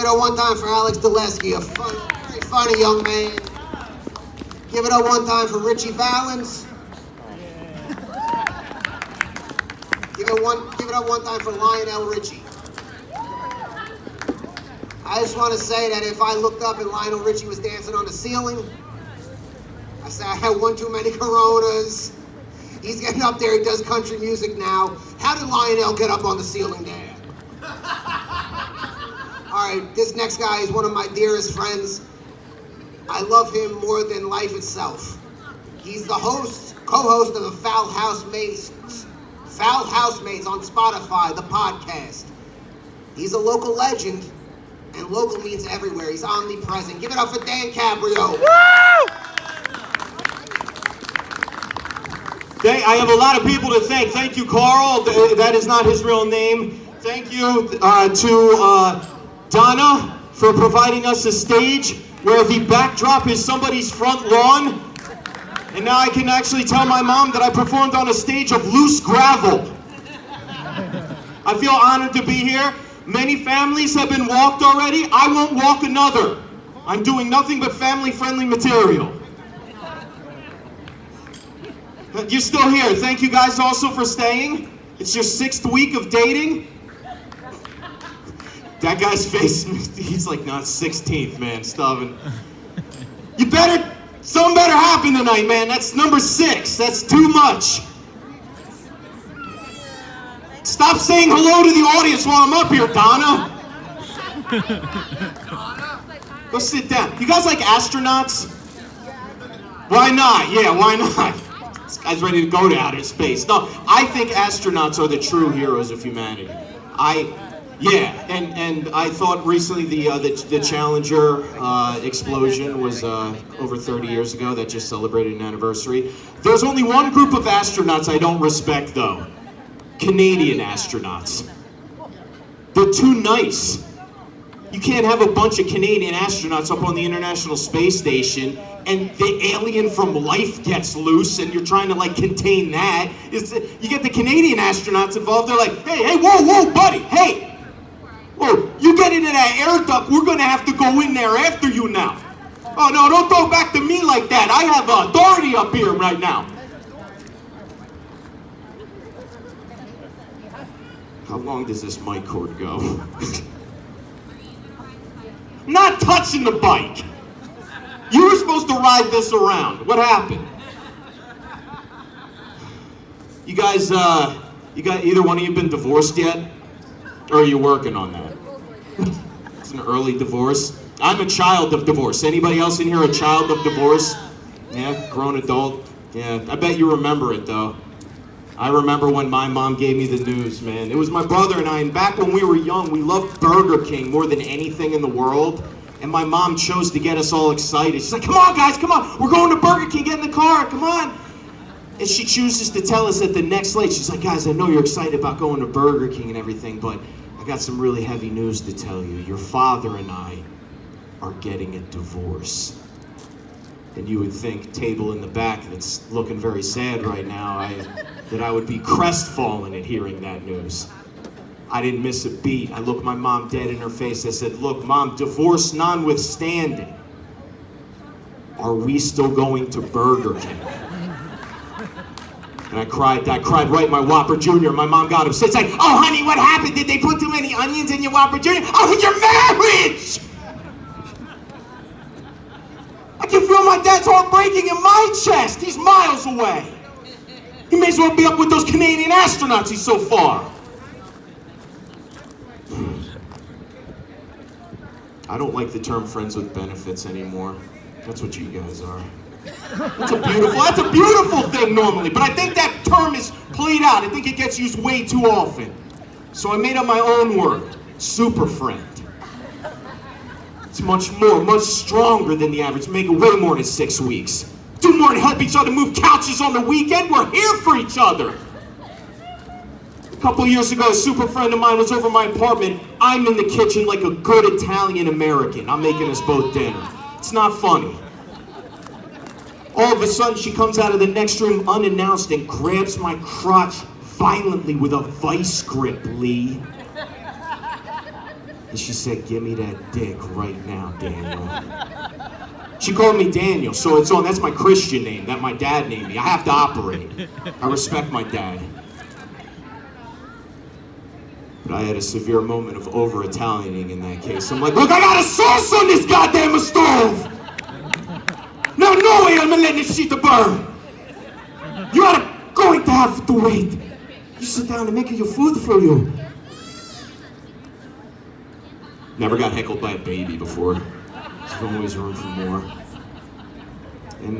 it up one time for Alex Dulesky, a very funny young man. Give it up one time for Richie Valens. Give it up one time for Lionel Richie. I just want to say that if I looked up and Lionel Richie was dancing on the ceiling, I said I had one too many Coronas. He's getting up there, he does country music now. How did Lionel get up on the ceiling there? All right, this next guy is one of my dearest friends. I love him more than life itself. He's the co-host of the Foul Housemates on Spotify, the podcast. He's a local legend, and local means everywhere. He's omnipresent. Give it up for Dan Caprio. Woo! I have a lot of people to thank. Thank you, Carl. That is not his real name. Thank you to Donna for providing us a stage where the backdrop is somebody's front lawn. And now I can actually tell my mom that I performed on a stage of loose gravel. I feel honored to be here. Many families have been walked already. I won't walk another. I'm doing nothing but family-friendly material. You're still here. Thank you guys also for staying. It's your 6th week of dating. That guy's face, he's like, not 16th, man, Stubbin. Something better happen tonight, man. That's number 6. That's too much. Stop saying hello to the audience while I'm up here, Donna. Go sit down. You guys like astronauts? Why not? Yeah, why not? This guy's ready to go to outer space. No, I think astronauts are the true heroes of humanity. And I thought recently the Challenger explosion was over 30 years ago. That just celebrated an anniversary. There's only one group of astronauts I don't respect, though. Canadian astronauts. They're too nice. You can't have a bunch of Canadian astronauts up on the International Space Station and the alien from Life gets loose and you're trying to like contain that. You get the Canadian astronauts involved, they're like, hey, whoa, buddy, hey. Whoa, you get into that air duct, we're gonna have to go in there after you now. Oh no, don't throw back to me like that. I have authority up here right now. How long does this mic cord go? I'm not touching the bike. You were supposed to ride this around. What happened? You guys, either one of you been divorced yet? Or are you working on that? It's an early divorce. I'm a child of divorce. Anybody else in here a child of divorce? Yeah, grown adult. Yeah, I bet you remember it though. I remember when my mom gave me the news, man. It was my brother and I, and back when we were young, we loved Burger King more than anything in the world. And my mom chose to get us all excited. She's like, come on guys, come on. We're going to Burger King, get in the car, come on. And she chooses to tell us at the next light, she's like, guys, I know you're excited about going to Burger King and everything, but I got some really heavy news to tell you. Your father and I are getting a divorce. And you would think, table in the back that's looking very sad right now, that I would be crestfallen at hearing that news. I didn't miss a beat. I looked my mom dead in her face. I said, look, Mom, divorce notwithstanding, are we still going to Burger King? And I cried right in my Whopper Jr. My mom got upset. It's like, oh, honey, what happened? Did they put too many onions in your Whopper Jr.? Oh, your marriage! I can feel my dad's heart breaking in my chest. He's miles away. He may as well be up with those Canadian astronauts. He's so far. I don't like the term friends with benefits anymore. That's what you guys are. That's a beautiful thing normally, but I think that term is played out. I think it gets used way too often. So I made up my own word, Superfriend. It's much stronger than the average. Make it way more than 6 weeks. Do more than help each other move couches on the weekend. We're here for each other. A couple years ago, a super friend of mine was over my apartment. I'm in the kitchen like a good Italian American. I'm making us both dinner. It's not funny. All of a sudden, she comes out of the next room unannounced and grabs my crotch violently with a vice grip, Lee. And she said, give me that dick right now, Daniel. She called me Daniel, so it's on. That's my Christian name, that my dad named me. I have to operate. I respect my dad. But I had a severe moment of over-Italianing in that case. I'm like, look, I got a sauce on this goddamn stove! Now, no way I'm gonna let this shit burn! You are going to have to wait. You sit down and make your food for you. Never got heckled by a baby before. There's always room for more. And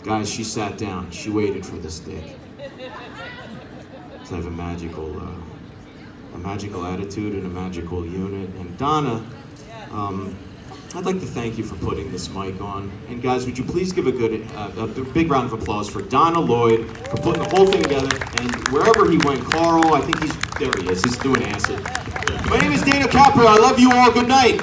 guys, she sat down. She waited for this dick. So I have a magical attitude and a magical unit. And Donna, I'd like to thank you for putting this mic on. And guys, would you please give a big round of applause for Donna, Lloyd, for putting the whole thing together. And wherever he went, Carl, I think there he is. He's doing acid. My name is Caprio. I love you all. Good night.